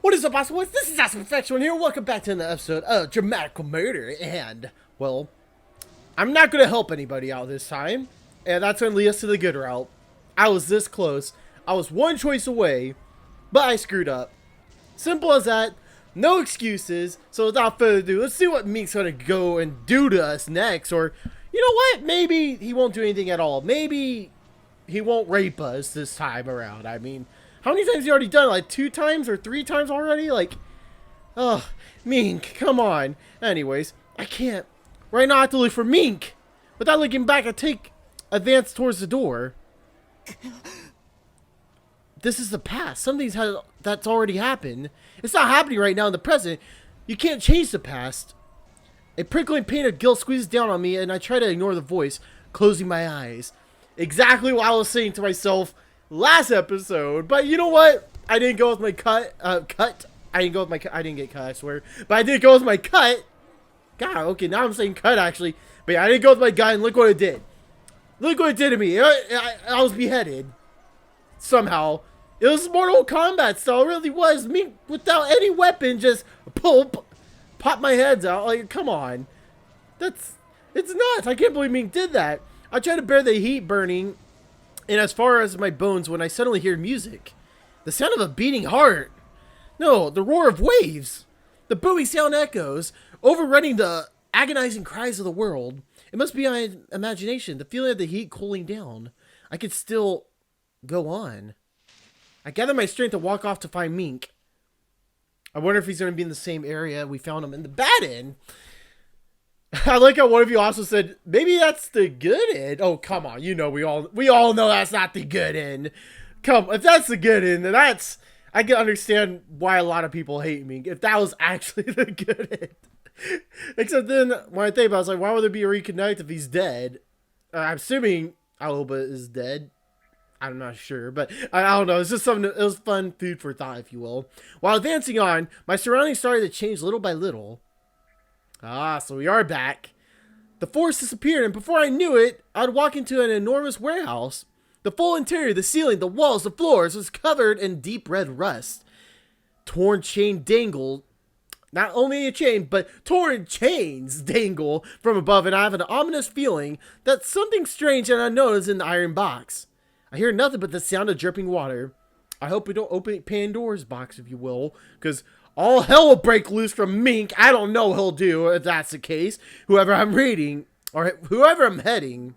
What is up, awesome boys? This is Disaffected here. Welcome back to another episode of DRAMAtical Murder. And, well, I'm not going to help anybody out this time. And that's going to lead us to the good route. I was this close. I was one choice away, but I screwed up. Simple as that. No excuses. So without further ado, let's see what Mink's going to go and do to us next. Or, you know what? Maybe he won't do anything at all. Maybe he won't rape us this time around. I mean, how many times have you already done it? Like 2 times or 3 times already? Like, oh, Mink, come on. Anyways, I can't. Right now I have to look for Mink. Without looking back, I take advance towards the door. This is the past. Something's that's already happened. It's not happening right now in the present. You can't change the past. A prickling pain of guilt squeezes down on me, and I try to ignore the voice, closing my eyes. Exactly what I was saying to myself last episode. But you know what? I didn't go with my cut. I didn't go with my cut. I didn't get cut, I swear. But I did go with my cut. God, okay, now I'm saying cut, actually. But yeah, I didn't go with my gun, and look what it did. Look what it did to me. I was beheaded. Somehow. It was Mortal Kombat style. It really was. Me, without any weapon, just pop my heads out. Like, come on. It's nuts. I can't believe Mink did that. I try to bear the heat burning, and as far as my bones, when I suddenly hear music. The sound of a beating heart. No, the roar of waves. The booming sound echoes, overrunning the agonizing cries of the world. It must be my imagination, the feeling of the heat cooling down. I could still go on. I gather my strength to walk off to find Mink. I wonder if he's going to be in the same area we found him in the bad end. I like how one of you also said, maybe that's the good end. Oh, come on. You know, we all know that's not the good end. If that's the good end, then I can understand why a lot of people hate me. If that was actually the good end. Except then, when I think about it, I was like, why would there be a reconnect if he's dead? I'm assuming Aoba is dead. I'm not sure, but I don't know. It's just something. It was fun food for thought, if you will. While advancing on, my surroundings started to change little by little. So we are back. The forest disappeared, and before I knew it, I'd walk into an enormous warehouse. The full interior, the ceiling, the walls, the floors was covered in deep red rust. Torn chain dangled. Not only a chain, but torn chains dangle from above, and I have an ominous feeling that something strange and unknown is in the iron box. I hear nothing but the sound of dripping water. I hope we don't open Pandora's box, if you will, because all hell will break loose from Mink. I don't know what he'll do if that's the case. Whoever I'm reading, or whoever I'm heading.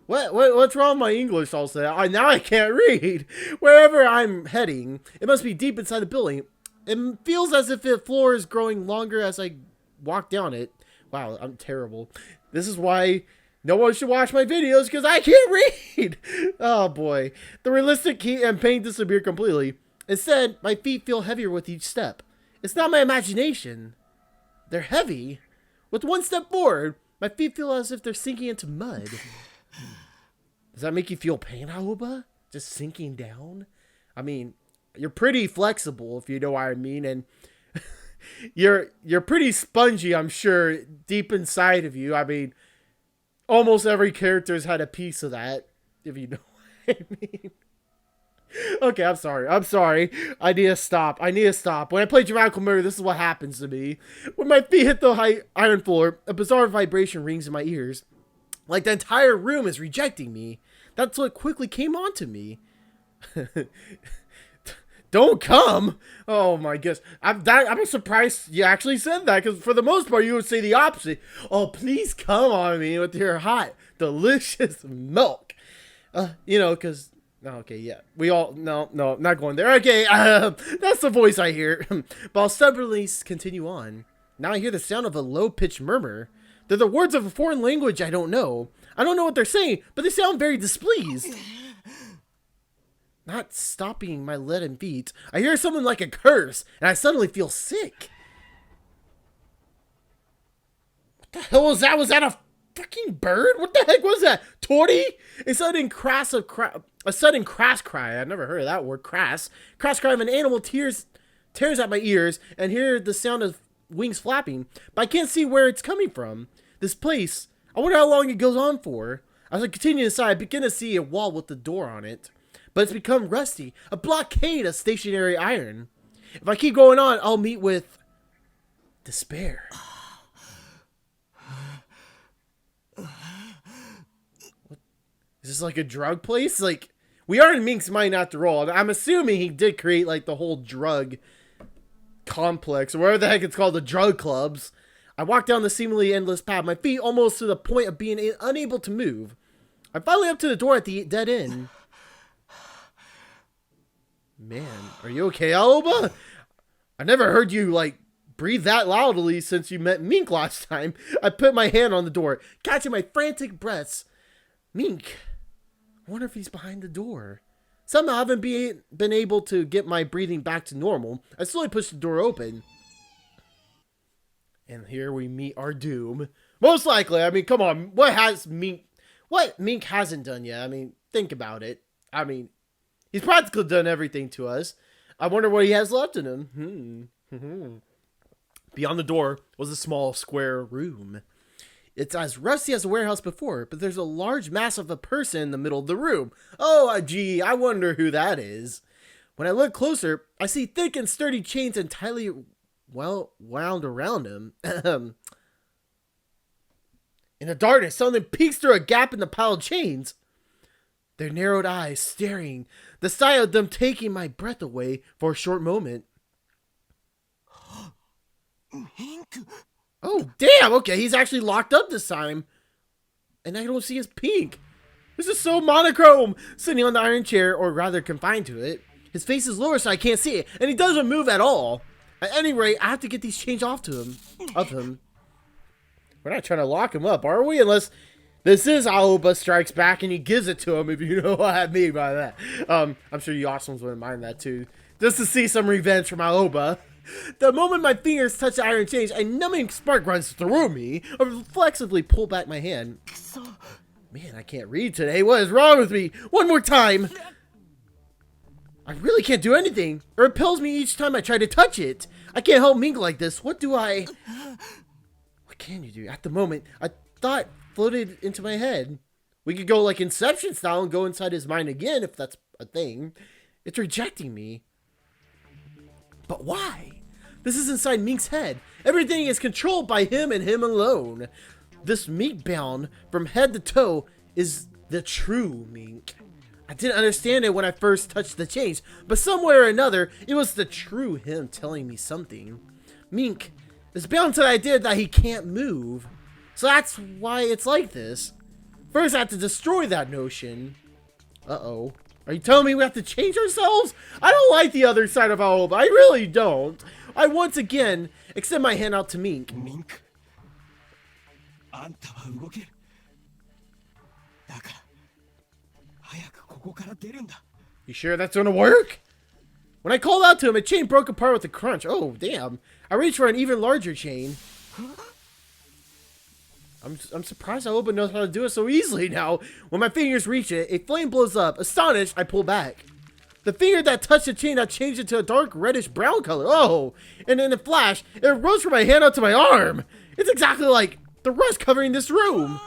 What's wrong with my English, I'll say? Now I can't read. Wherever I'm heading, it must be deep inside the building. It feels as if the floor is growing longer as I walk down it. Wow, I'm terrible. This is why no one should watch my videos, because I can't read. Oh boy. The realistic heat and pain disappear completely. Instead, my feet feel heavier with each step. It's not my imagination. They're heavy. With one step forward, my feet feel as if they're sinking into mud. Does that make you feel pain, Aoba? Just sinking down? I mean, you're pretty flexible, if you know what I mean, and you're pretty spongy, I'm sure, deep inside of you. I mean, almost every character's had a piece of that, if you know what I mean. Okay, I'm sorry. I need to stop. When I play DRAMAtical Murder, this is what happens to me. When my feet hit the iron floor, a bizarre vibration rings in my ears. Like the entire room is rejecting me. That's what quickly came onto me. Don't come. Oh my goodness. I'm surprised you actually said that, because for the most part you would say the opposite. Oh, please come on me with your hot, delicious milk. You know, because okay, yeah. No, not going there. Okay, that's the voice I hear. But I'll stubbornly continue on. Now I hear the sound of a low-pitched murmur. They're the words of a foreign language I don't know. I don't know what they're saying, but they sound very displeased. Not stopping my leaden feet, I hear something like a curse, and I suddenly feel sick. What the hell was that? Was that a fucking bird? What the heck was that? Torty? A sudden crass cry. I've never heard of that word. Crass cry of an animal tears at my ears, and hear the sound of wings flapping, but I can't see where it's coming from. This place, I wonder how long it goes on for. As I continue inside, I begin to see a wall with the door on it, but it's become rusty, a blockade of stationary iron. If I keep going on, I'll meet with despair. What? Is this like a drug place? Like, we are in Mink's mind after all. I'm assuming he did create like the whole drug complex, or whatever the heck it's called, the drug clubs. I walk down the seemingly endless path, my feet almost to the point of being unable to move. I'm finally up to the door at the dead end. Man, are you okay, Aoba? I never heard you, like, breathe that loudly since you met Mink last time. I put my hand on the door, catching my frantic breaths. Mink. I wonder if he's behind the door. Somehow I haven't been able to get my breathing back to normal. I slowly push the door open. And here we meet our doom. Most likely. I mean, come on. What Mink hasn't done yet? I mean, think about it. I mean, he's practically done everything to us. I wonder what he has left in him. Beyond the door was a small square room. It's as rusty as a warehouse before, but there's a large mass of a person in the middle of the room. Oh, gee, I wonder who that is. When I look closer, I see thick and sturdy chains entirely wound around him. In the darkness, something peeks through a gap in the pile of chains. Their narrowed eyes staring, the sight of them taking my breath away for a short moment. Mink? Oh, damn, okay, he's actually locked up this time. And I don't see his pink. This is so monochrome. Sitting on the iron chair, or rather confined to it. His face is lower so I can't see it, and he doesn't move at all. At any rate, I have to get these chains off him. We're not trying to lock him up, are we? Unless this is Aoba Strikes Back and he gives it to him, if you know what I mean by that. I'm sure you awesomes wouldn't mind that too. Just to see some revenge from Aoba. The moment my fingers touch the iron chains, a numbing spark runs through me. I reflexively pull back my hand. Man, I can't read today. What is wrong with me? One more time. I really can't do anything. It repels me each time I try to touch it. I can't help Mink like this. What can you do? At the moment, a thought floated into my head. We could go like Inception style and go inside his mind again if that's a thing. It's rejecting me. But why? This is inside Mink's head. Everything is controlled by him and him alone. This Mink bound from head to toe is the true Mink. I didn't understand it when I first touched the chains, but somewhere or another, it was the true him telling me something. Mink is bound to the idea that he can't move. So that's why it's like this. First, I have to destroy that notion. Uh-oh. Are you telling me we have to change ourselves? I don't like the other side of Aoba. I really don't. I once again extend my hand out to Mink. Mink? You sure that's gonna work? When I called out to him, a chain broke apart with a crunch. Oh, damn. I reached for an even larger chain. I'm surprised Aoba knows how to do it so easily now. When my fingers reach it, a flame blows up. Astonished, I pull back. The finger that touched the chain that changed into a dark reddish brown color. Oh, and in a flash, it rose from my hand out to my arm. It's exactly like the rust covering this room.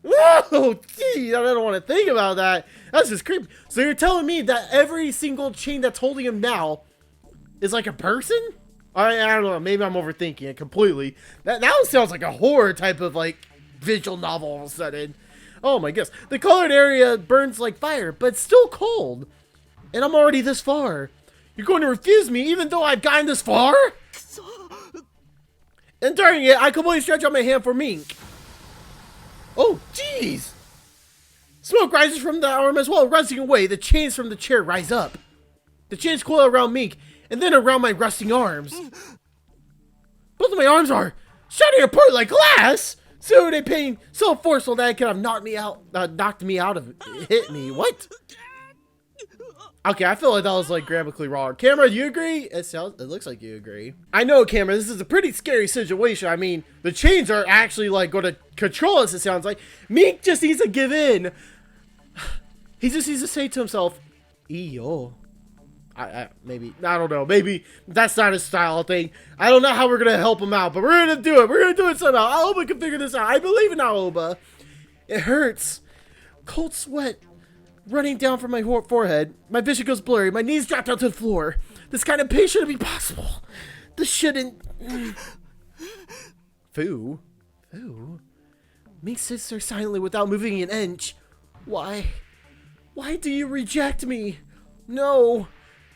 Whoa, gee, I don't want to think about that. That's just creepy. So you're telling me that every single chain that's holding him now is like a person? I don't know. Maybe I'm overthinking it completely. That sounds like a horror type of like visual novel all of a sudden. Oh my goodness. The colored area burns like fire, but it's still cold. And I'm already this far. You're going to refuse me even though I've gotten this far? And during it, I completely stretch out my hand for Mink. Oh, jeez. Smoke rises from the arm as well, rusting away. The chains from the chair rise up. The chains coil around Mink, and then around my rusting arms. Both of my arms are shining apart like glass. So they pain so forceful that it could have knocked me out of it. Hit me. What? Okay, I feel like that was like grammatically wrong. Camera, you agree? It looks like you agree. I know, Camera, this is a pretty scary situation. I mean, the chains are actually like going to control us, it sounds like. Mink just needs to give in. He just needs to say to himself, "Yo." Maybe, I don't know. Maybe that's not his style thing. I don't know how we're going to help him out, but we're going to do it. We're going to do it somehow. Aoba can figure this out. I believe in Aoba. It hurts. Cold sweat running down from my forehead. My vision goes blurry. My knees dropped onto the floor. This kind of pain shouldn't be possible. This shouldn't... Foo? Foo? Mink sits there silently without moving an inch. Why? Why do you reject me? No.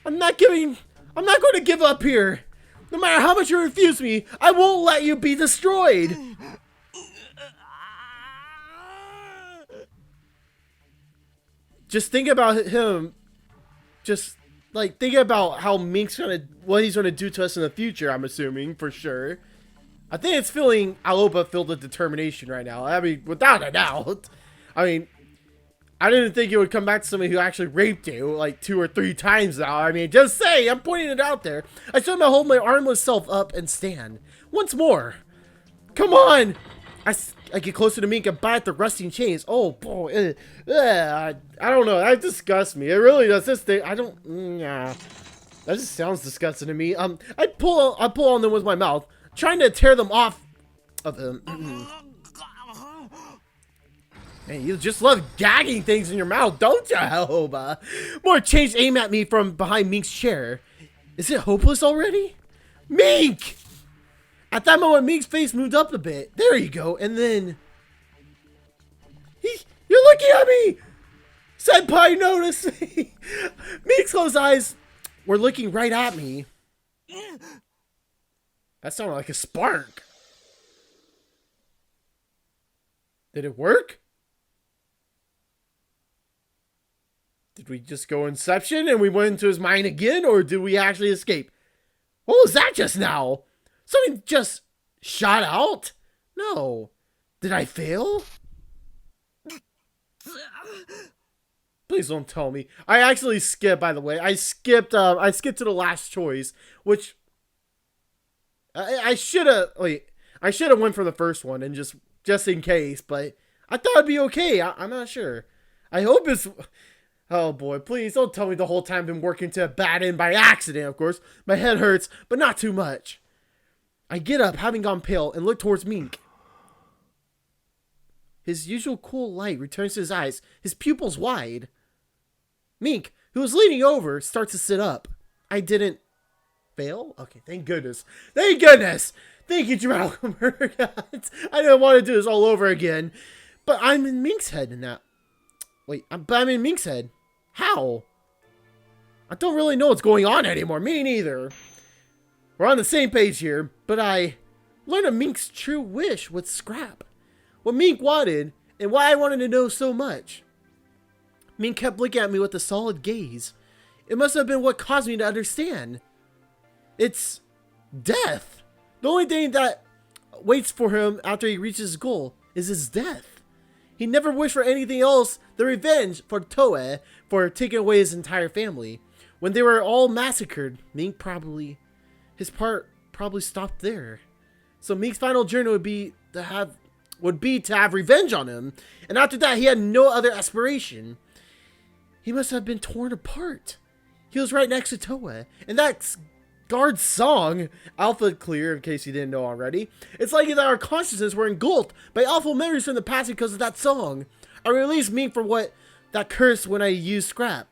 I'm not going to give up here. No matter how much you refuse me, I won't let you be destroyed. Just think about him. Just like think about how Mink's what he's gonna do to us in the future. I'm assuming for sure. I think it's feeling Aoba filled with determination right now. I mean, without a doubt. I mean, I didn't think it would come back to somebody who actually raped you like 2 or 3 times now. I mean, just say, I'm pointing it out there. I still to hold my armless self up and stand. Once more. Come on. I get closer to Mink and bite the rusting chains. Oh boy. I don't know. That disgusts me. It really does. This thing, I don't, yeah. That just sounds disgusting to me. I pull on them with my mouth, trying to tear them off of him. Man, you just love gagging things in your mouth, don't you, Aoba? More chains aim at me from behind Mink's chair. Is it hopeless already? Mink! At that moment, Mink's face moved up a bit. There you go. And then... You're looking at me! Senpai noticed me! Mink's closed eyes were looking right at me. That sounded like a spark. Did it work? Did we just go Inception and we went into his mind again? Or did we actually escape? What was that just now? Something just shot out? No. Did I fail? Please don't tell me. I actually skipped, by the way. I skipped to the last choice, which I should have went for the first one and just in case, but I thought it'd be okay. I'm not sure. I hope it's... Oh boy, please don't tell me the whole time I've been working to a bad end by accident, of course. My head hurts, but not too much. I get up, having gone pale, and look towards Mink. His usual cool light returns to his eyes, his pupils wide. Mink, who was leaning over, starts to sit up. I didn't fail? Okay, thank goodness. Thank goodness! Thank you, DRAMAtical Murder. I didn't want to do this all over again. But I'm in Mink's head now. Wait, but I'm in Mink's head. How? I don't really know what's going on anymore. Me neither. We're on the same page here, but I learned of Mink's true wish with Scrap. What Mink wanted, and why I wanted to know so much. Mink kept looking at me with a solid gaze. It must have been what caused me to understand. It's death. The only thing that waits for him after he reaches his goal is his death. He never wished for anything else than revenge for Toe for taking away his entire family. When they were all massacred, Mink his part probably stopped there. So Mink's final journey would be to have revenge on him, and after that he had no other aspiration. He must have been torn apart. He was right next to Toe, and that's Guard's song, Alpha Clear, in case you didn't know already. It's like that our consciousness were engulfed by awful memories from the past because of that song. I released Mink from that curse when I used Scrap,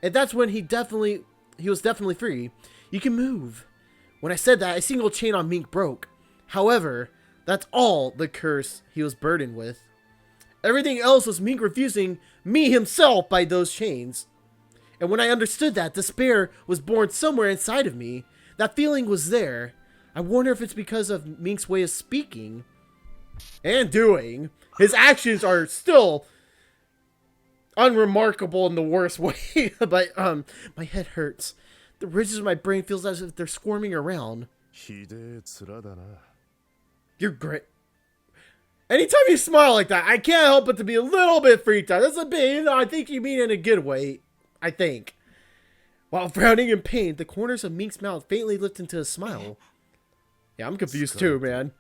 and that's when he was definitely free. You can move. When I said that, a single chain on Mink broke. However, that's all the curse he was burdened with. Everything else was Mink refusing me himself by those chains. And when I understood that, despair was born somewhere inside of me. That feeling was there. I wonder if it's because of Mink's way of speaking and doing. His actions are still unremarkable in the worst way. But my head hurts. The ridges of my brain feels as if they're squirming around. You're great. Anytime you smile like that, I can't help but to be a little bit freaked out. That's a bit, I think you mean in a good way. I think. While frowning in pain, the corners of Mink's mouth faintly lift into a smile. Yeah, I'm confused too, man.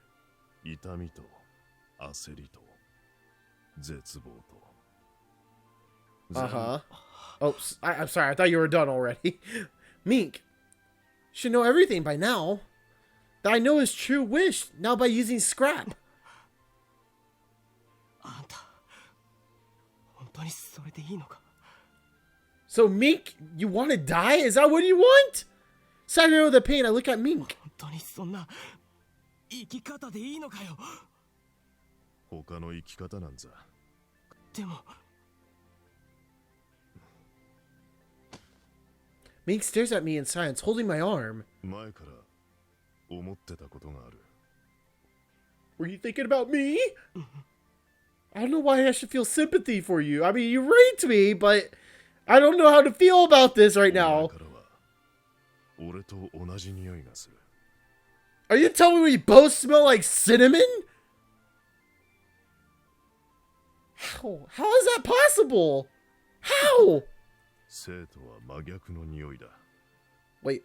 Uh-huh. Oh, I'm sorry. I thought you were done already. Mink should know everything by now. That I know his true wish now by using Scrap. So Mink, you want to die? Is that what you want? Staggering with the pain, I look at Mink. 本当にそんな生き方でいいのかよ。他の生き方なんざ。でも Mink stares at me in silence, holding my arm. 前から思ってたことがある。Were you thinking about me? I don't know why I should feel sympathy for you. I mean, you raped me, but I don't know how to feel about this right now. 前からは俺と同じ匂いがする。Are you telling me we both smell like cinnamon? How? How is that possible? How? 生とは真逆の匂いだ。 Wait.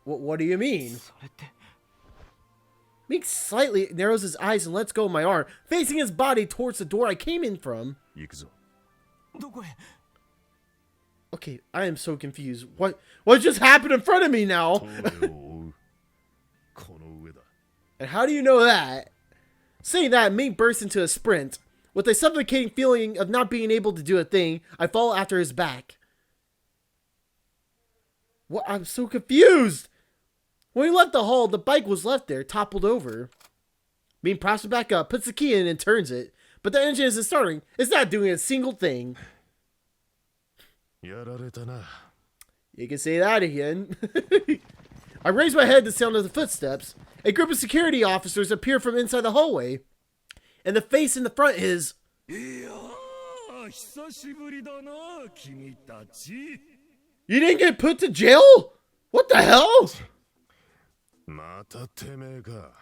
What do you mean? それって Mink slightly narrows his eyes and lets go of my arm, facing his body towards the door I came in from. 行くぞ。どこへ Okay, I am so confused. What just happened in front of me now? 俺を追う。この上だ。 And how do you know that? Saying that, Mink bursts into a sprint. With a suffocating feeling of not being able to do a thing, I follow after his back. What? I'm so confused! When we left the hall, the bike was left there, toppled over. Mink props it back up, puts the key in, and turns it. But the engine isn't starting. It's not doing a single thing. やられたな。 You can say that again. I raise my head to sound of the footsteps. A group of security officers appear from inside the hallway. And the face in the front is... いやー、久しぶりだな、君たち。 You didn't get put to jail? What the hell? またてめえか。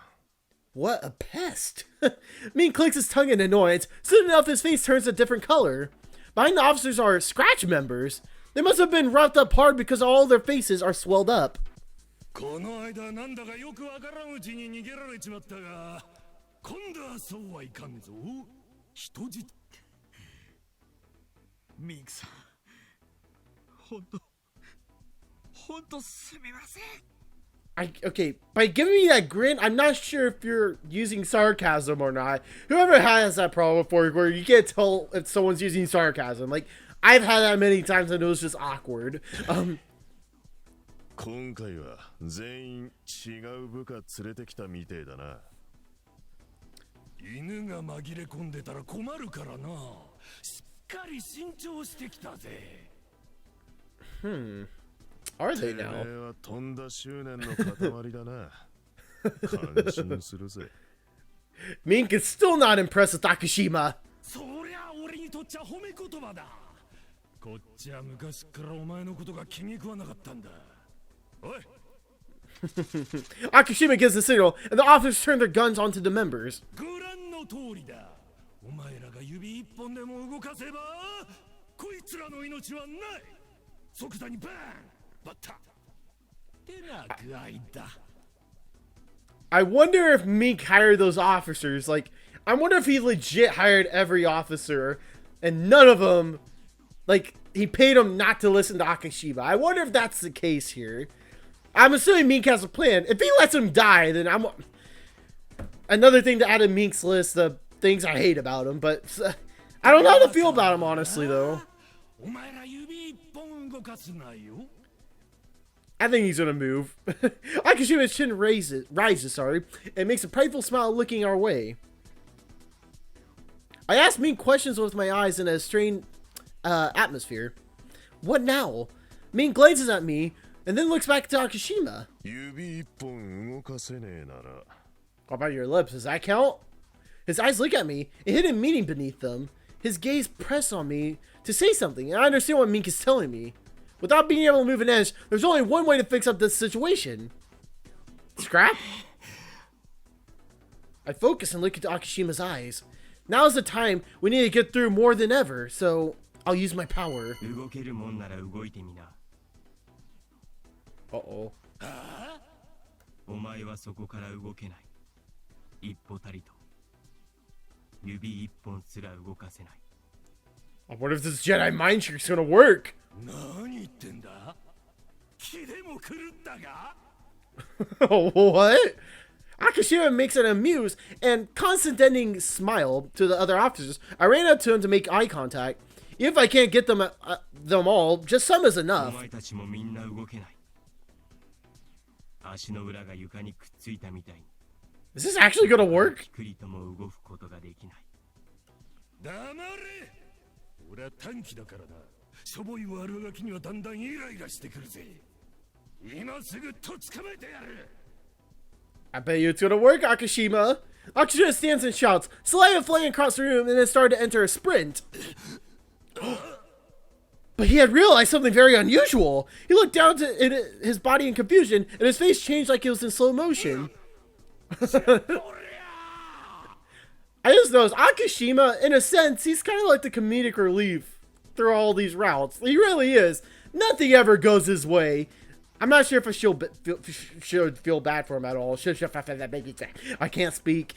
What a pest. Mink clicks his tongue in annoyance. Soon enough, his face turns a different color. Behind the officers are Scratch members. They must have been roughed up hard because all their faces are swelled up. この間なんだかよくわからんうちに逃げられちまったが、今度はそうはいかんぞ。人質。ミンクさん、ほんとすみません。 Okay, by giving me that grin, I'm not sure if you're using sarcasm or not. Whoever has that problem before, where you can't tell if someone's using sarcasm. Like, I've had that many times and it was just awkward. 今回は全員違う部下連れてきたみてえだな。犬が紛れ込んでたら困るからな。しっかり慎重してきたぜ。Are て they めえ now? はとんだ執念の塊だな。感心するぜ。 Mink is still not impressed with Akishima. そりゃ俺にとっちゃ褒め言葉だ。こっちは昔からお前のことが気に食わなかったんだ。おい。 Akishima gives the signal, and the officers turn their guns onto the members. ご覧の通りだ。お前らが指一本でも動かせば、こいつらの命はない。即座にバーンバッタってな具合だ。 I wonder if Mink hired those officers. Like, I wonder if he legit hired every officer, and none of them, like, he paid them not to listen to Akishima. I wonder if that's the case here. I'm assuming Mink has a plan. If he lets him die, then I'm... Another thing to add to Mink's list of things I hate about him, but... I don't know how to feel about him, honestly, though. お前ら指一本動かすなよ。 I think he's gonna move. Akishima's chin rises, and makes a prideful smile looking our way. I ask Mink questions with my eyes in a strained atmosphere. What now? Mink glances at me, and then looks back to Akishima. 指一本動かせねえなら。 How about your lips? Does that count? His eyes look at me, a hidden meaning beneath them. His gaze pressed on me to say something, and I understand what Mink is telling me. Without being able to move an inch, there's only one way to fix up this situation. Scrap? I focus and look into Akishima's eyes. Now's the time we need to get through more than ever, so I'll use my power. 動けるもんなら動いてみな。 Uh-oh. お前はそこから動けない。一歩たりと。指一本すら動かせない。 I wonder if this Jedi mind trick's gonna work. 何言ってんだ？気でも狂ったか？ What? Akishima makes an amused and condescending smile to the other officers. I ran up to him to make eye contact. Even if I can't get them all, just some is お enough. 前たちもみんな動けない。足の裏が床にくっついたみたいに Is this actually gonna work? ピクリとも動くことができない。黙れ。俺は短期だからな。しょぼい悪ガキにはだんだんイライラしてくるぜ。今すぐと捕まえてやる。 I bet you it's gonna work, Akishima. Akishima stands and shouts, saliva flying across the room, and then started to enter a sprint. But he had realized something very unusual. He looked down to his body in confusion, and his face changed like it was in slow motion. I just noticed, Akishima, in a sense, he's kind of like the comedic relief through all these routes. He really is. Nothing ever goes his way. I'm not sure if I should feel bad for him at all. I can't speak.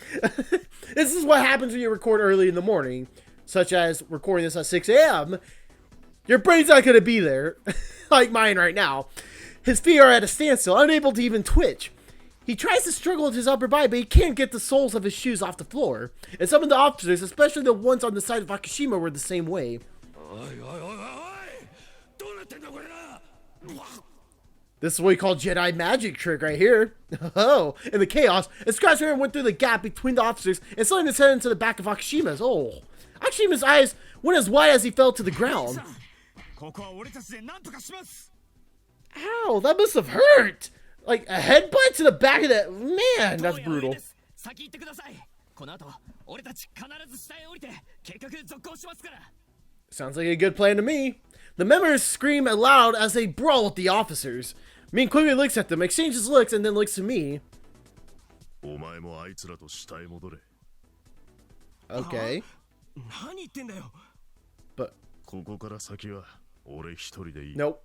This is what happens when you record early in the morning, such as recording this at 6 a.m. Your brain's not going to be there, like mine right now. His feet are at a standstill, unable to even twitch. He tries to struggle with his upper body, but he can't get the soles of his shoes off the floor. And some of the officers, especially the ones on the side of Akishima, were the same way. This is what we call Jedi magic trick right here. Oh, in the chaos, a skyscraper went through the gap between the officers and slammed his head into the back of Akishima's. Oh, Akishima's eyes went as wide as he fell to the ground. Ow, that must have hurt. Like a headbutt to the back of that. Man, that's brutal. Sounds like a good plan to me. The members scream aloud as they brawl with the officers. Mink quickly looks at them, exchanges looks, and then looks to me. Okay. But nope.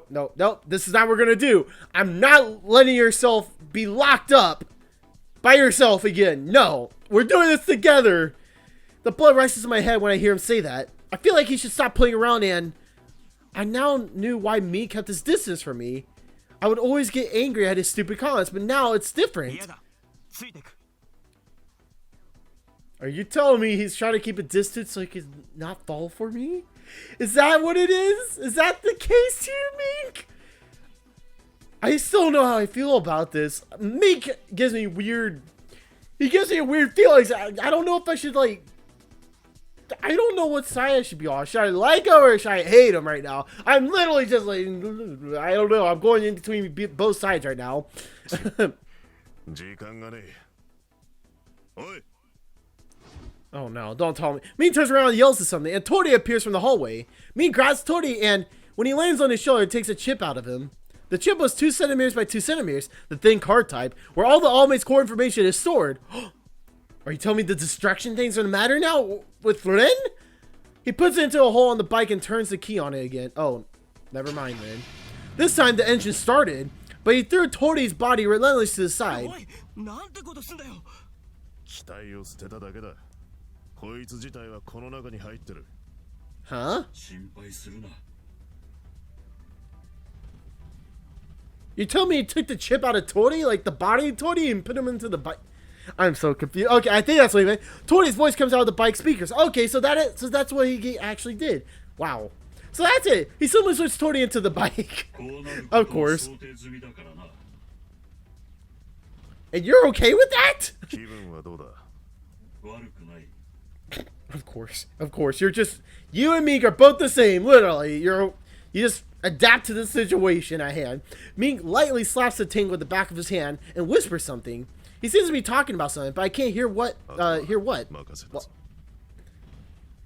Nope. This is not what we're gonna do. I'm not letting yourself be locked up by yourself again. No. We're doing this together. The blood rises to my head when I hear him say that. I feel like he should stop playing around, and I now knew why Mink kept his distance from me. I would always get angry at his stupid comments, but now it's different. Are you telling me he's trying to keep a distance so he can not fall for me? Is that what it is? Is that the case here, Mink? I still don't know how I feel about this. Mink gives me weird... He gives me weird feelings. I don't know if I should, like... I don't know what side I should be on. Should I like him or should I hate him right now? I'm literally just like... I don't know. I'm going in between both sides right now. Oh no, don't tell me. Mink turns around and yells at something, and Tori appears from the hallway. Mink grabs Tori, and when he lands on his shoulder, takes a chip out of him. The chip was 2 centimeters by 2 centimeters, the thin card type, where all the All-Mate's core information is stored. Are you telling me the distraction thing's gonna matter now with Ren? He puts it into a hole on the bike and turns the key on it again. Oh, never mind then. This time the engine started, but he threw Tori's body relentlessly to the side. Huh? You tell me he took the chip out of Tori, like the body of Tori, and put him into the bike? I'm so confused. Okay, I think that's what he meant. Tori's voice comes out of the bike speakers. Okay, so that's what he actually did. Wow. So that's it. He suddenly switched Tori into the bike. Of course. And you're okay with that? Of course. You and Mink are both the same, literally. You just adapt to the situation at hand. Mink lightly slaps the tank with the back of his hand and whispers something. He seems to be talking about something, but I can't hear what. Hear what?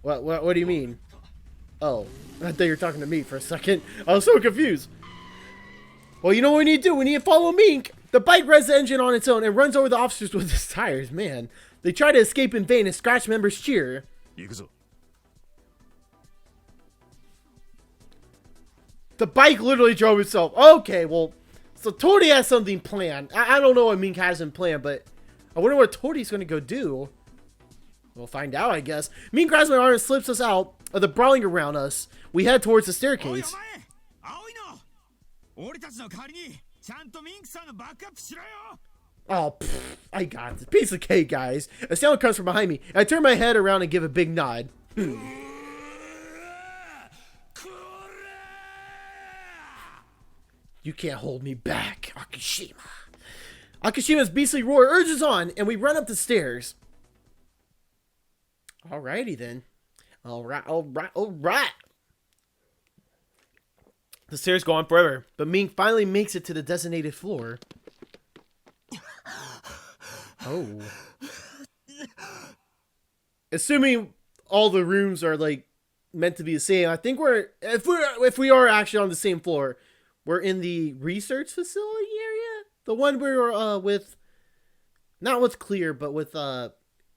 What do you mean? Oh, I thought you were talking to me for a second. I was so confused. Well, you know what we need to do? We need to follow Mink. The bike revs the engine on its own and runs over the officers with its tires. Man, they try to escape in vain and scratch members cheer. The bike literally drove itself. Okay, well, so Tori has something planned. I don't know what Mink has in plan, but I wonder what Tori's going to go do. We'll find out, I guess. Mink grabs my arm and slips us out of the brawling around us. We head towards the staircase. Oh, I got this. Piece of cake, guys. A sound comes from behind me. I turn my head around and give a big nod. You can't hold me back, Akishima. Akashima's beastly roar urges on, and we run up the stairs. Alrighty then. Alright. The stairs go on forever, but Mink finally makes it to the designated floor. Oh. Assuming all the rooms are like meant to be the same, I think if we are actually on the same floor, we're in the research facility area, the one we were with, not with Clear, but with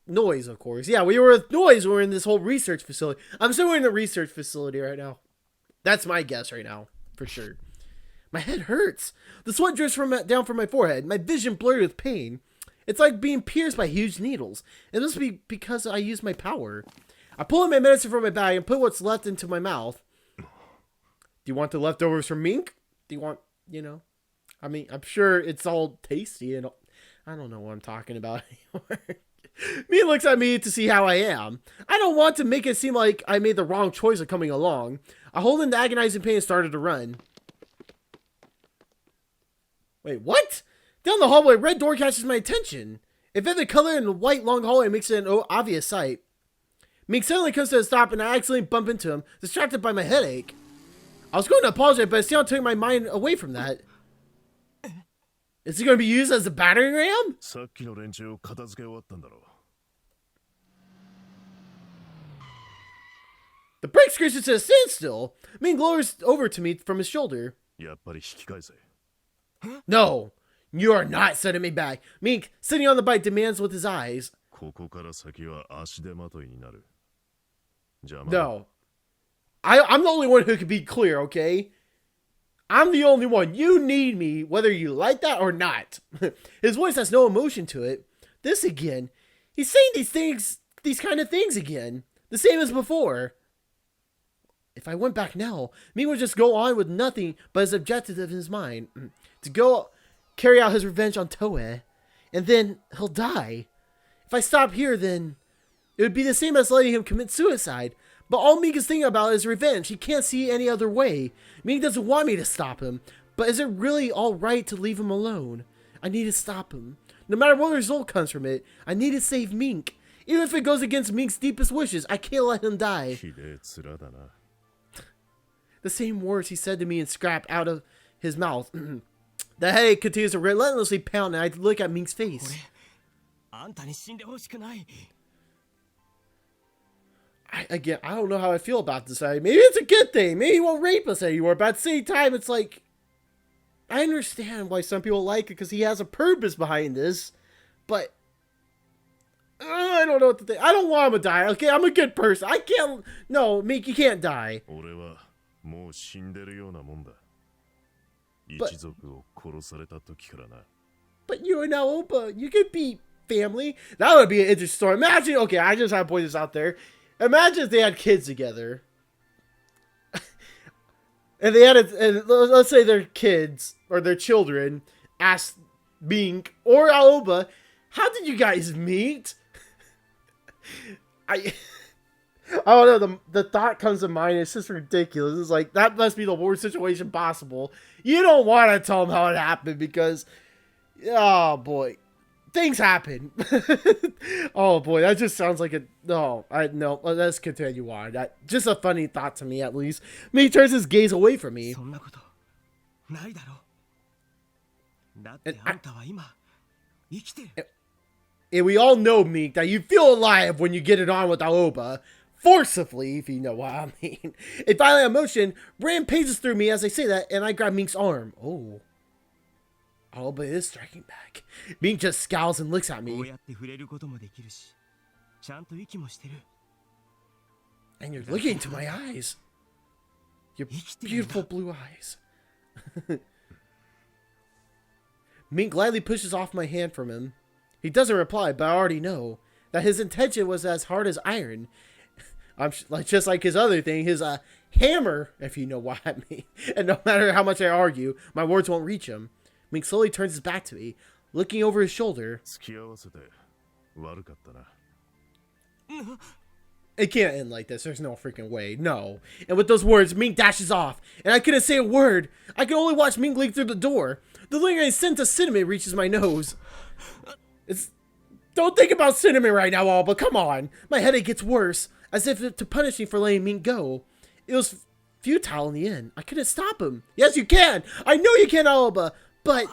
Noise, of course. Yeah, we were with Noise. We're in this whole research facility. I'm assuming we're in the research facility right now. That's my guess right now, for sure. My head hurts. The sweat drips down from my forehead. My vision blurred with pain. It's like being pierced by huge needles. It must be because I used my power. I pull out my medicine from my bag and put what's left into my mouth. Do you want the leftovers from Mink? Do you want, I mean, I'm sure it's all tasty and I don't know what I'm talking about anymore. Mink looks at me to see how I am. I don't want to make it seem like I made the wrong choice of coming along. I hold in the agonizing pain and started to run. Wait, what? Down the hallway, a red door catches my attention. A vivid color in the white long hallway makes it an obvious sight. Mink suddenly comes to a stop and I accidentally bump into him, distracted by my headache. I was going to apologize, but Sion took my mind away from that. Is it going to be used as a battering ram? さっきの連中を片付け終わったんだろう。 The brake screeches to a standstill. Mink lowers over to me from his shoulder. やっぱり引き返せ。 No, you are not sending me back. Mink, sitting on the bike, demands with his eyes. ここから先は足手まといになる。邪魔。 No. I'm the only one who can be clear, okay? I'm the only one. You need me, whether you like that or not. His voice has no emotion to it. This again. He's saying these kind of things again. The same as before. If I went back now, Mink would just go on with nothing but his objective in his mind. To go carry out his revenge on Toei. And then he'll die. If I stop here, then it would be the same as letting him commit suicide. But all Mink is thinking about is revenge. He can't see any other way. Mink doesn't want me to stop him. But is it really alright to leave him alone? I need to stop him. No matter what result comes from it, I need to save Mink. Even if it goes against Mink's deepest wishes, I can't let him die. ひでえ面だな。 The same words he said to me and scrapped out of his mouth. The headache continues to relentlessly pound and I look at Mink's face. あんたに死んでほしくない。 I don't know how I feel about this. Maybe it's a good thing. Maybe he won't rape us anymore. But at the same time, it's like, I understand why some people like it because he has a purpose behind this. But I don't know what to think. I don't want him to die. Okay, I'm a good person. I can't. No, Mink, you can't die. 俺はもう死んでるようなもんだ。 But- 一族を殺された時からな。 But you and Aoba, you could be family. That would be an interesting story. Imagine. Okay, I just have to point this out there. Imagine if they had kids together. And they had and let's say their kids or their children asked Mink or Aoba, how did you guys meet? I don't know, the thought comes to mind, it's just ridiculous. It's like, that must be the worst situation possible. You don't want to tell them how it happened because, oh boy, things happen. Oh boy, that just sounds like no, let's continue on. Just a funny thought to me, at least. Mink turns his gaze away from me. そんなことないだろう。だってあんたは今生きてる。 And we all know, Mink, that you feel alive when you get it on with Aoba. Forcibly, if you know what I mean. A violent emotion rampages through me as I say that, and I grab Mink's arm. Oh. Aoba is striking back. Mink just scowls and looks at こう me. やって触れることもできるし、ちゃんと息もしてる。 And you're looking into my eyes. Your beautiful blue eyes. Mink gladly pushes off my hand from him. He doesn't reply, but I already know that his intention was as hard as iron. I'm just like his other thing, his hammer, if you know what I mean. And no matter how much I argue, my words won't reach him. Mink slowly turns his back to me, looking over his shoulder. 付き合わせて悪かったな。It can't end like this. There's no freaking way. No. And with those words, Mink dashes off. And I couldn't say a word. I could only watch Mink leak through the door. The lingering scent of cinnamon reaches my nose. Don't think about cinnamon right now, Aoba. Come on. My headache gets worse. As if to punish me for letting Mink go. It was futile in the end. I couldn't stop him. Yes, you can. I know you can, Aoba. But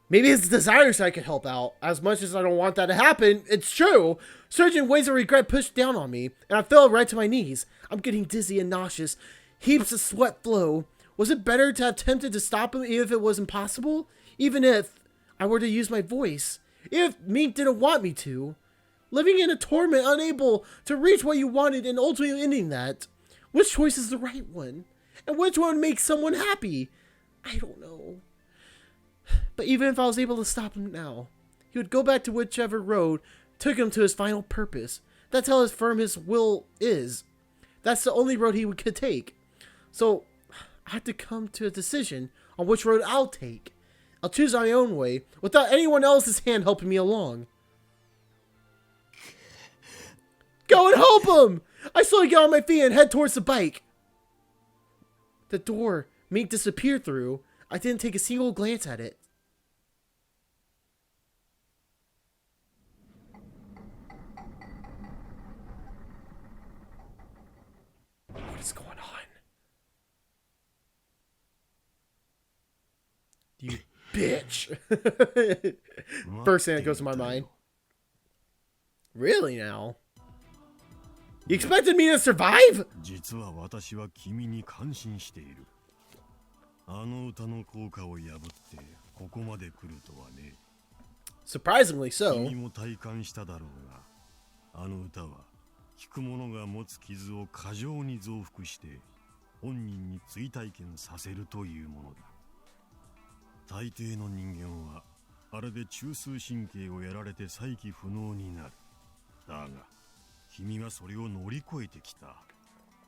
maybe his desires I could help out. As much as I don't want that to happen, it's true. Surging waves of regret pushed down on me, and I fell right to my knees. I'm getting dizzy and nauseous. Heaps of sweat flow. Was it better to have attempted to stop him even if it was impossible? Even if I were to use my voice? If Mink didn't want me to? Living in a torment, unable to reach what you wanted and ultimately ending that. Which choice is the right one? And which one makes someone happy? I don't know. But even if I was able to stop him now, he would go back to whichever road took him to his final purpose. That's how firm his will is. That's the only road he could take. So I had to come to a decision on which road I'll take. I'll choose my own way without anyone else's hand helping me along. Go and help him! I slowly get on my feet and head towards the bike. The door Mink disappeared through. I didn't take a single glance at it. What is going on? You bitch. First thing that goes to my mind. Really now? You expected me to survive? 実は私は君に感心している。あの歌の効果を破ってここまで来るとはね。Surprisingly so. 君も体感しただろうが、あの歌は聞く者が持つ傷を過剰に増幅して本人に追体験させるというものだ。大抵の人間はあれで中枢神経をやられて再起不能になる。だが君はそれを乗り越えてきた。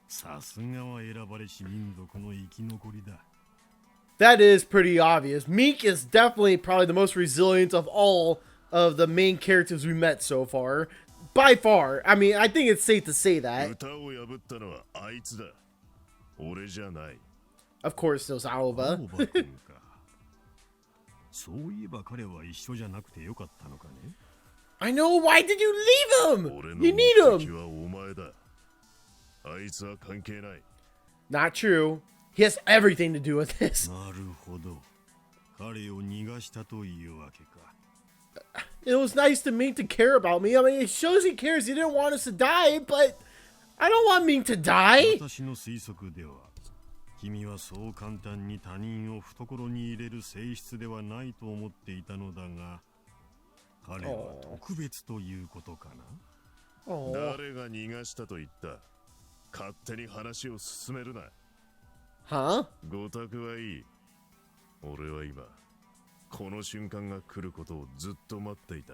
さすがは選ばれし民族の生き残りだ。That is pretty obvious. Mink is definitely probably the most resilient of all of the main characters we met so far. By far. I mean, I think it's safe to say that. 歌を破ったのはあいつだ。俺じゃない。Of course, there's Aoba. 青葉君か。そういえば彼は一緒じゃなくてよかったのかね。I know. Why did you leave him? 俺 You の need 目的 him. はお前だ。あいつは関係ない。Not true. He has everything to do with this. なるほど。彼を逃がしたというわけか。It was nice to Mink to care about me. I mean, it shows he cares. He didn't want us to die, but I don't want Mink to die. 私の推測では、君はそう簡単に他人を懐に入れる性質ではないと思っていたのだが、彼は特別ということかな。Oh. 誰が逃がしたと言った。勝手に話を進めるな。Huh? ごたくはいい。俺は今、この瞬間が来ることをずっと待っていた。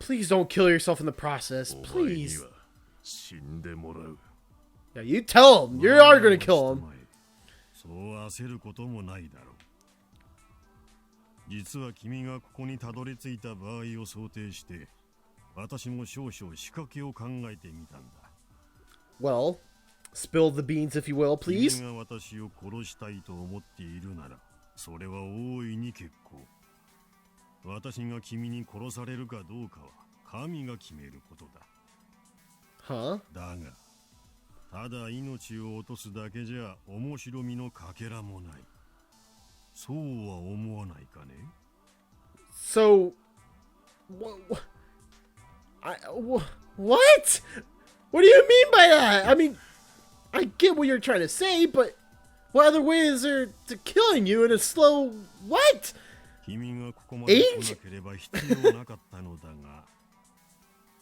Please don't kill yourself in the process. お前に Please. は死んでもらう。Yeah, you tell him. You are gonna kill him. そう焦ることもないだろう。実は君がここにたどり着いた場合を想定して、私も少々仕掛けを考えてみたんだ。Well, spill the beans if you will, please. 君が私を殺したいと思っているなら、それは大いに結構。私が君に殺されるかどうかは神が決めることだ。Huh? だが、ただ命を落とすだけじゃ面白みのかけらもない。そうは思わないかね。So, what? What? What do you mean by that? I mean, I get what you're trying to say, but what other way is there to killing you in a slow what? 君がここまで来なければ必要なかったのだが、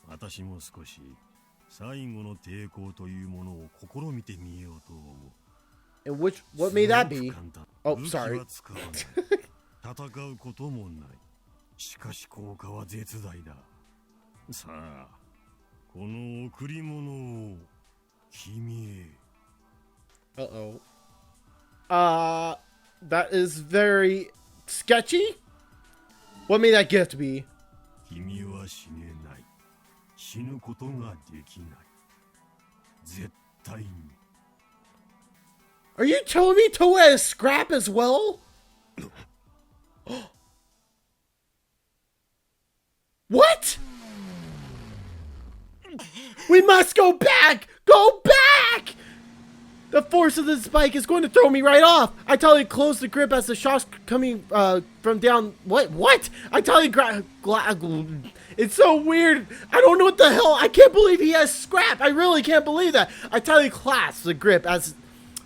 私も少し最後の抵抗というものを試みてみようと思う。And what may that be? Oh, sorry. 戦うこともない。しかし効果は絶大だ。さあ、この贈り物を君へ。Uh-oh. That is very sketchy. What may that gift be? 君は死ねない。死死ぬことができない。絶対に。 Are you telling me Toei has scrap as well? What? We must go back! Go back! The force of this bike is going to throw me right off. I totally closed the grip as the shock's coming from down. What? I totally it's so weird. I don't know what the hell. I can't believe he has scrap. I really can't believe that. I totally clasped the grip as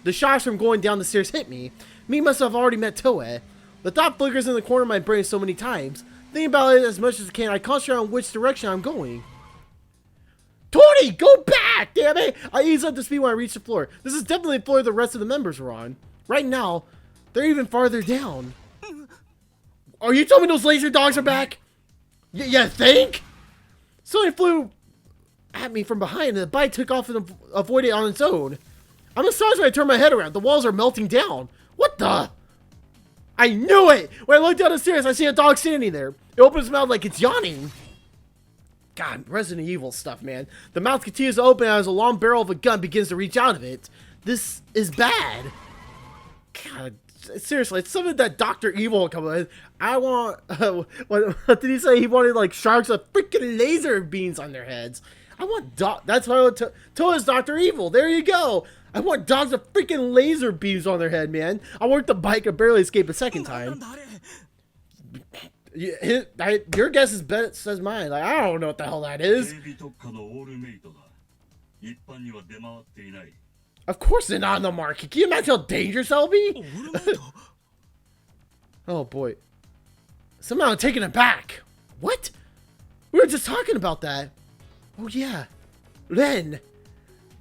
the shocks from going down the stairs hit me. Me must have already met Toei. The thought flickers in the corner of my brain so many times. Thinking about it as much as I can, I concentrate on which direction I'm going. Tony, go back! Damn it! I ease up the speed when I reach the floor. This is definitely the floor the rest of the members were on. Right now, they're even farther down. Are you telling me those laser dogs are back? You think? Something flew at me from behind and the bike took off and avoided it on its own. I'm astonished when I turn my head around. The walls are melting down. What the? I knew it! When I look down the stairs, I see a dog standing there. It opens its mouth like it's yawning. God, Resident Evil stuff, man. The mouth continues to open as a long barrel of a gun begins to reach out of it. This is bad. God, seriously, it's something that Dr. Evil will come with. I want... what did he say? He wanted, like, sharks with freaking laser beams on their heads. I want... That's why I want Toei's Dr. Evil. There you go. I want dogs with freaking laser beams on their head, man. I worked the bike and barely escaped a second time. Your guess is best as mine. Like, I don't know what the hell that is. Of course they're not on the market. Can you imagine how dangerous that'll be? Oh boy. Somehow I'm taken aback. What? We were just talking about that. Oh yeah. Ren.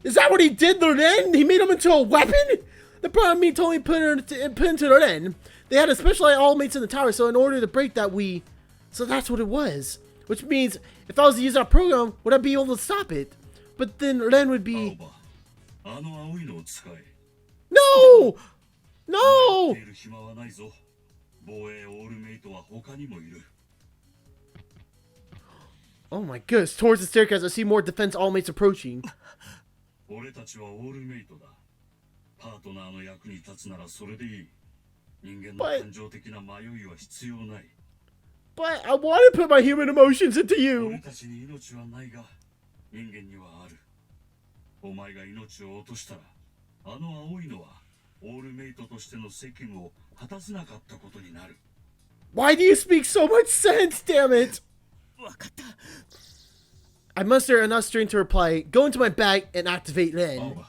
Is that what he did to Ren? He made him into a weapon? The problem me told me put into Ren. They had a specialized all mates in the tower, so in order to break that so that's what it was. Which means if I was to use that program, would I be able to stop it? But then Ren would be... No! No! Oh my goodness, towards the staircase I see more defense all mates approaching. But I want to put my human emotions into you. Why do you speak so much sense, damn it? I muster enough strength to reply, go into my bag and activate Ren.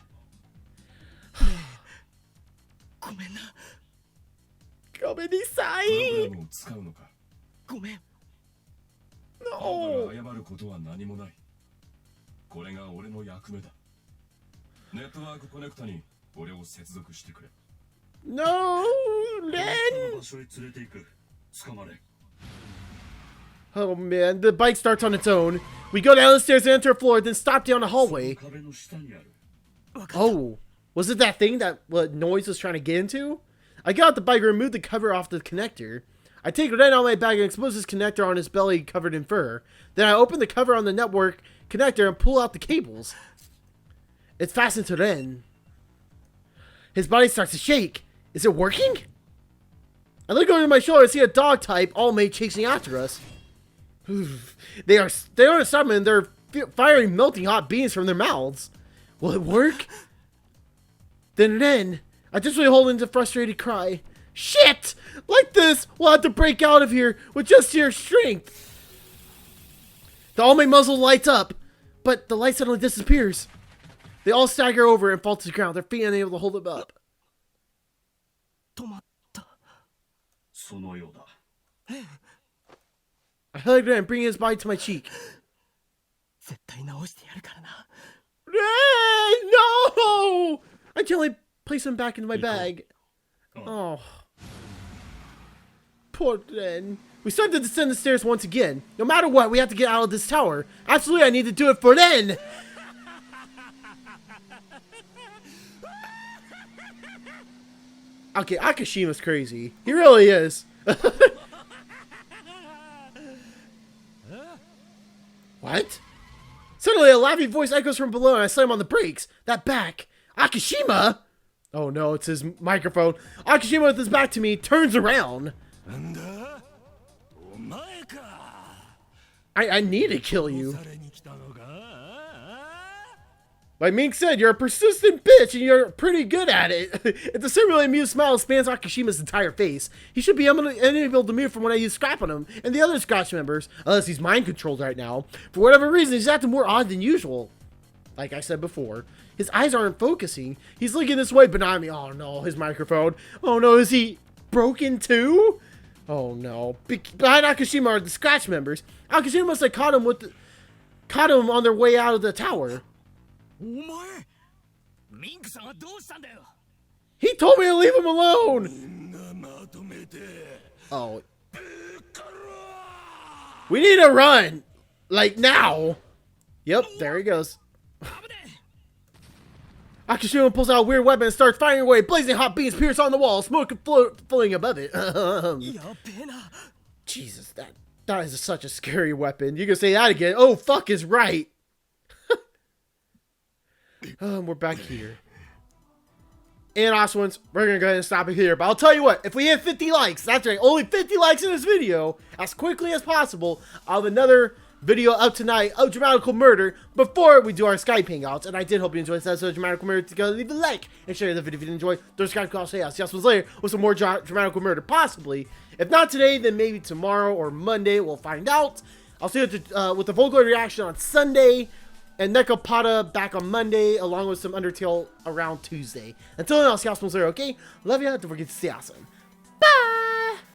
No. No, Ren. Oh man, the bike starts on its own. We go down the stairs and enter a floor, then stop down a hallway. Oh, was it that thing that Noise was trying to get into? I got out the bike and removed the cover off the connector. I take Ren out of my bag and expose his connector on his belly covered in fur. Then I open the cover on the network connector and pull out the cables. It's fastened to Ren. His body starts to shake. Is it working? I look over my shoulder and see a dog type all-mate chasing after us. They aren't stopping. They're firing melting hot beams from their mouths. Will it work? Then I just really hold into a frustrated cry. Shit! Like this, we'll have to break out of here with just your strength. The all-mate muzzle lights up, but the light suddenly disappears. They all stagger over and fall to the ground. Their feet unable to hold them up. I hug Ren, bringing his body to my cheek. Ren, no! I gently place him back into my bag. Oh. Poor Ren. We start to descend the stairs once again. No matter what, we have to get out of this tower. Absolutely, I need to do it for Ren! Okay, Akashima's crazy. He really is. What? Suddenly, a laughing voice echoes from below, and I slam on the brakes. That back. Akishima! Oh no, it's his microphone. Akishima with his back to me turns around. I need to kill you. Like Mink said, you're a persistent bitch and you're pretty good at it. It's a similarly amused smile spans Akishima's entire face. He should be unable to move from when I use scrap on him and the other Scotch members, unless he's mind controlled right now. For whatever reason, he's acting more odd than usual. Like I said before, his eyes aren't focusing. He's looking this way, but not at me. Oh no, his microphone. Oh no, is he broken too? Oh no. Behind Akishima are the Scotch members. Akishima must have caught him on their way out of the tower. He told me to leave him alone. Oh. We need to run. Like now. Yep, there he goes. Akishima pulls out a weird weapon and starts firing away. Blazing hot beams pierce on the wall, smoke floating above it. Jesus, that is such a scary weapon. You can say that again. Oh, fuck is right. We're back here. And Oswins, we're going to go ahead and stop it here. But I'll tell you what, if we hit 50 likes, that's right, only 50 likes in this video, as quickly as possible, I'll have another video up tonight of DRAMAtical Murder before we do our Skype hangouts. And I did hope you enjoyed this episode of DRAMAtical Murder. To go leave a like and share the video if you did enjoy. Those Skype calls, say I'll see you later with some more DRAMAtical Murder, possibly. If not today, then maybe tomorrow or Monday, we'll find out. I'll see you with the Volgoid reaction on Sunday. And Nekopata back on Monday, along with some Undertale around Tuesday. Until then, I'll see you later, okay? Love ya, don't forget to stay awesome.